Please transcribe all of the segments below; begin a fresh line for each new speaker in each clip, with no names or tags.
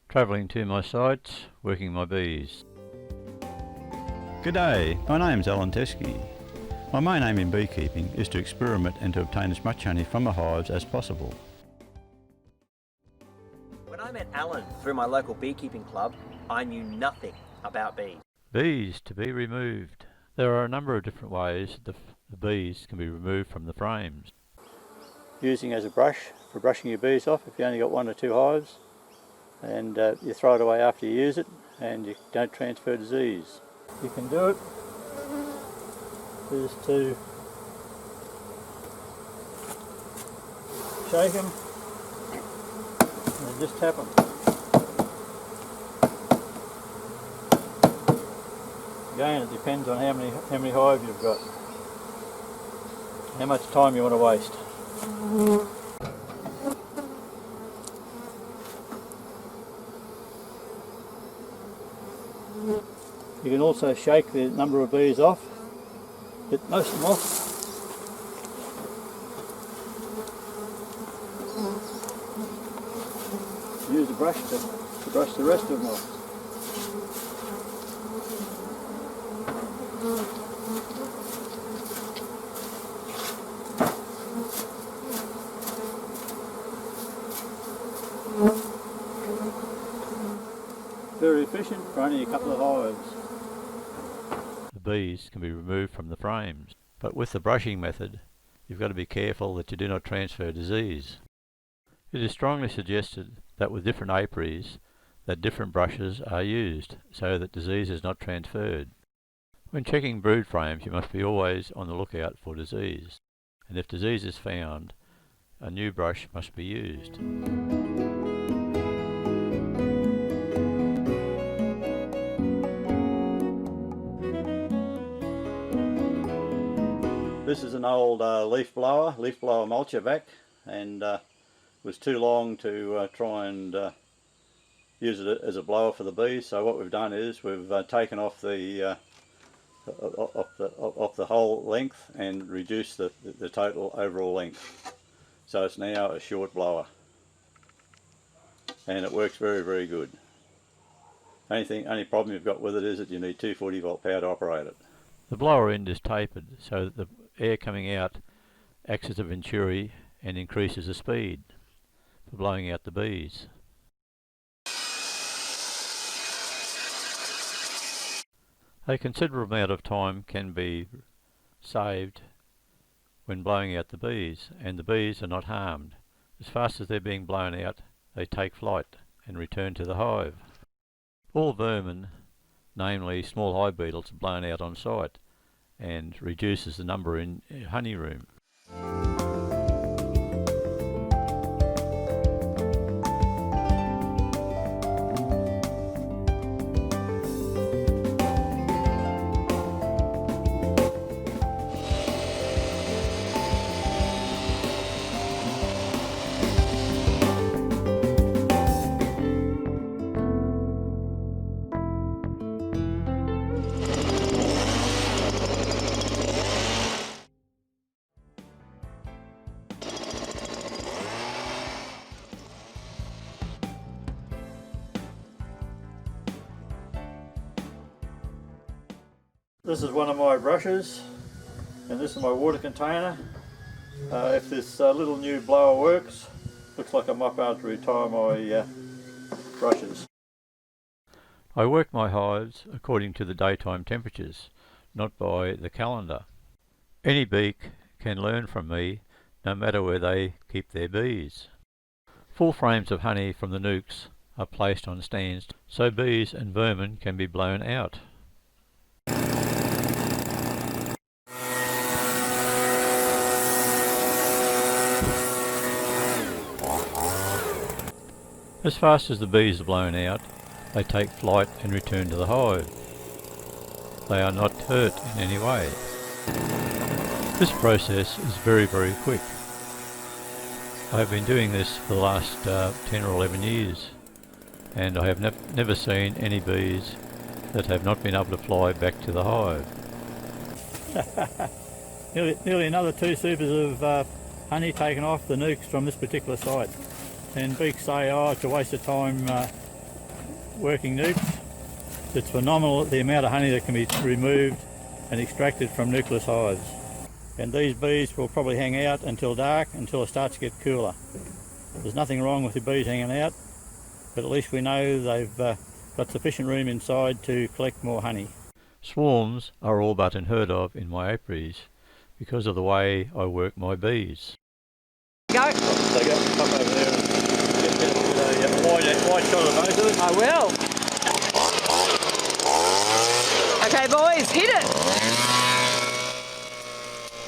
travelling to my sites, working my bees.
G'day, my name's Alan Teskey. My main aim in beekeeping is to experiment and to obtain as much honey from the hives as possible.
When I met Alan through my local beekeeping club, I knew nothing about bees.
Bees to be removed. There are a number of different ways the bees can be removed from the frames. Using as a brush for brushing your bees off if you only got 1 or 2 hives, and you throw it away after you use it and you don't transfer disease. You can do it is to shake them and just tap them. Again, it depends on how many hives you've got, how much time you want to waste. You can also shake the number of bees off, get most of them off. Use a brush to brush the rest of them off. Very efficient for only a couple of hives. The bees can be removed from the frames, but with the brushing method you've got to be careful that you do not transfer disease. It is strongly suggested that with different apiaries that different brushes are used so that disease is not transferred. When checking brood frames you must be always on the lookout for disease, and if disease is found, a new brush must be used. This is an old leaf blower mulcher vac, and was too long to try and use it as a blower for the bees. So what we've done is we've taken off the whole length and reduced the total overall length. So it's now a short blower, and it works very, very good. Only problem you've got with it is that you need 240 volt power to operate it. The blower end is tapered so that the air coming out acts as a venturi and increases the speed for blowing out the bees. A considerable amount of time can be saved when blowing out the bees, and the bees are not harmed. As fast as they're being blown out, they take flight and return to the hive. All vermin, namely small hive beetles, are blown out on site and reduces the number in honey room. This is one of my brushes, and this is my water container. If this little new blower works, looks like I might be able to retire my brushes. I work my hives according to the daytime temperatures, not by the calendar. Any beak can learn from me, no matter where they keep their bees. Full frames of honey from the nukes are placed on stands so bees and vermin can be blown out. As fast as the bees are blown out, they take flight and return to the hive. They are not hurt in any way. This process is very, very quick. I have been doing this for the last 10 or 11 years, and I have never seen any bees that have not been able to fly back to the hive. Nearly another 2 supers of honey taken off the nukes from this particular site. And beaks say, oh, it's a waste of time working nukes. It's phenomenal the amount of honey that can be removed and extracted from nucleus hives. And these bees will probably hang out until dark, until it starts to get cooler. There's nothing wrong with the bees hanging out, but at least we know they've got sufficient room inside to collect more honey.
Swarms are all but unheard of in my apiaries because of the way I work my bees.
Go.
So go up over there and get a wide shot of both of them.
I will. Okay, boys, hit it.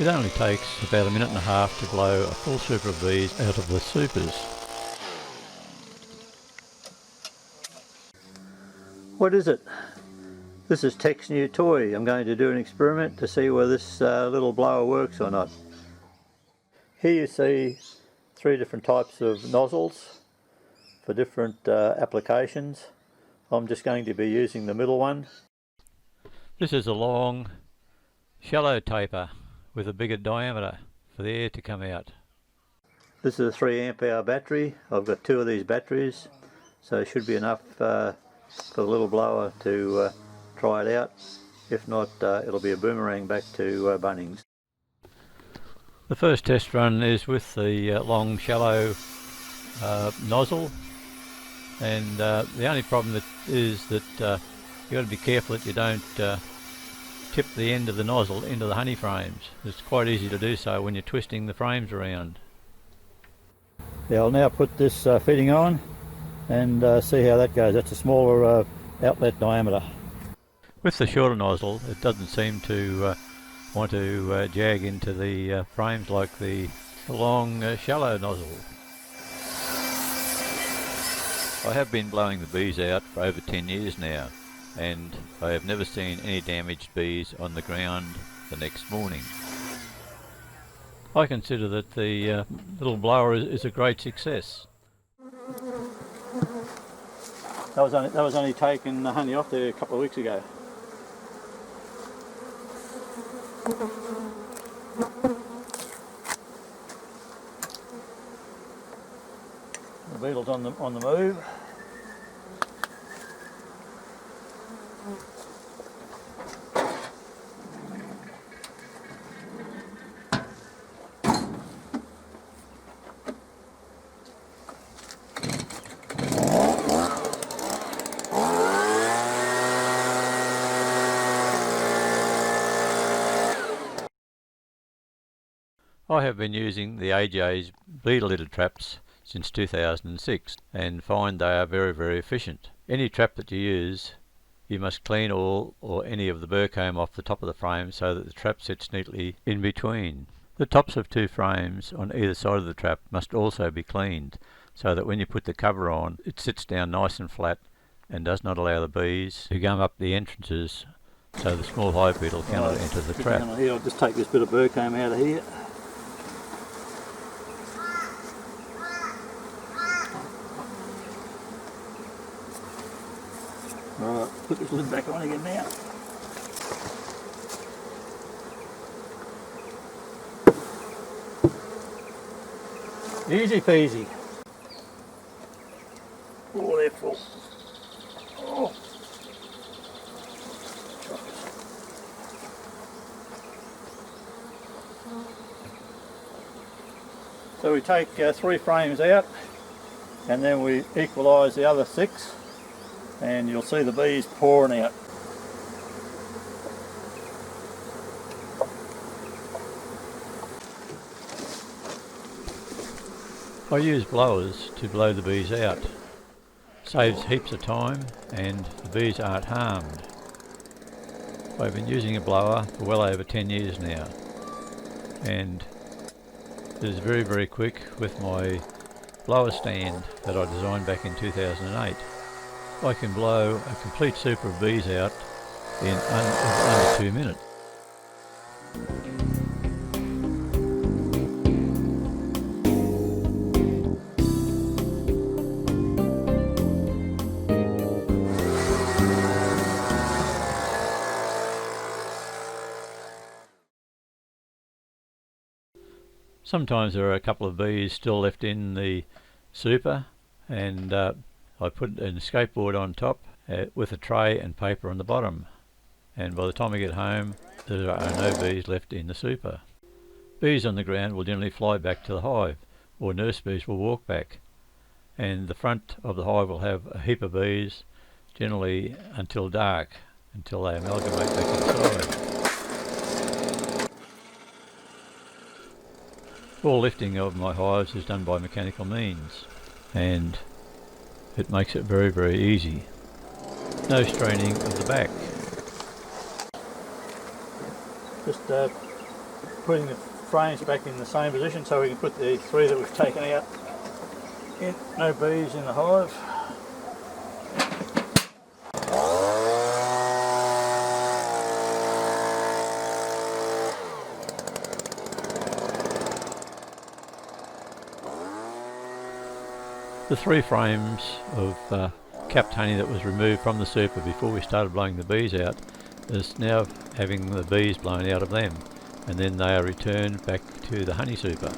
It only takes about a minute and a half to blow a full super of bees out of the supers.
What is it? This is Tech's new toy. I'm going to do an experiment to see whether this little blower works or not. Here you see 3 different types of nozzles for different applications. I'm just going to be using the middle one.
This is a long, shallow taper with a bigger diameter for the air to come out.
This is a 3 amp hour battery. I've got 2 of these batteries, so it should be enough for the little blower to try it out. If not, it'll be a boomerang back to Bunnings.
The first test run is with the long, shallow nozzle, and the only problem is that you've got to be careful that you don't tip the end of the nozzle into the honey frames. It's quite easy to do so when you're twisting the frames around.
Yeah, I'll now put this fitting on and see how that goes. That's a smaller outlet diameter.
With the shorter nozzle, it doesn't seem to want to jag into the frames like the long, shallow nozzle. I have been blowing the bees out for over 10 years now, and I have never seen any damaged bees on the ground the next morning. I consider that the little blower is a great success.
That was only taking the honey off there a couple of weeks ago. The beetle's on the move.
I have been using the AJ's beetle litter traps since 2006 and find they are very, very efficient. Any trap that you use, you must clean all or any of the burr comb off the top of the frame so that the trap sits neatly in between. The tops of 2 frames on either side of the trap must also be cleaned so that when you put the cover on, it sits down nice and flat and does not allow the bees to gum up the entrances so the small hive beetle cannot enter the trap.
Here, I'll just take this bit of burr comb out of here. Alright, put this lid back on again now. Easy peasy. Oh, they're full. Oh. So we take 3 frames out and then we equalise the other 6. And you'll see the bees pouring out.
I use blowers to blow the bees out. Saves heaps of time and the bees aren't harmed. I've been using a blower for well over 10 years now, and it is very, very quick with my blower stand that I designed back in 2008. I can blow a complete super of bees out in under 2 minutes. Sometimes there are a couple of bees still left in the super, and I put a skateboard on top with a tray and paper on the bottom, and by the time I get home there are no bees left in the super. Bees on the ground will generally fly back to the hive, or nurse bees will walk back, and the front of the hive will have a heap of bees, generally until dark, until they amalgamate back inside. All lifting of my hives is done by mechanical means, and it makes it very, very easy. No straining of the back.
Just putting the frames back in the same position so we can put the 3 that we've taken out in. No bees in the hive. The 3 frames of capped honey that was removed from the super before we started blowing the bees out is now having the bees blown out of them, and then they are returned back to the honey super.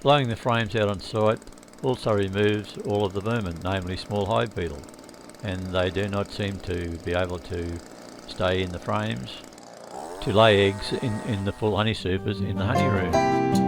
Blowing the frames out on site also removes all of the vermin, namely small hive beetle, and they do not seem to be able to stay in the frames to lay eggs in the full honey supers in the honey room.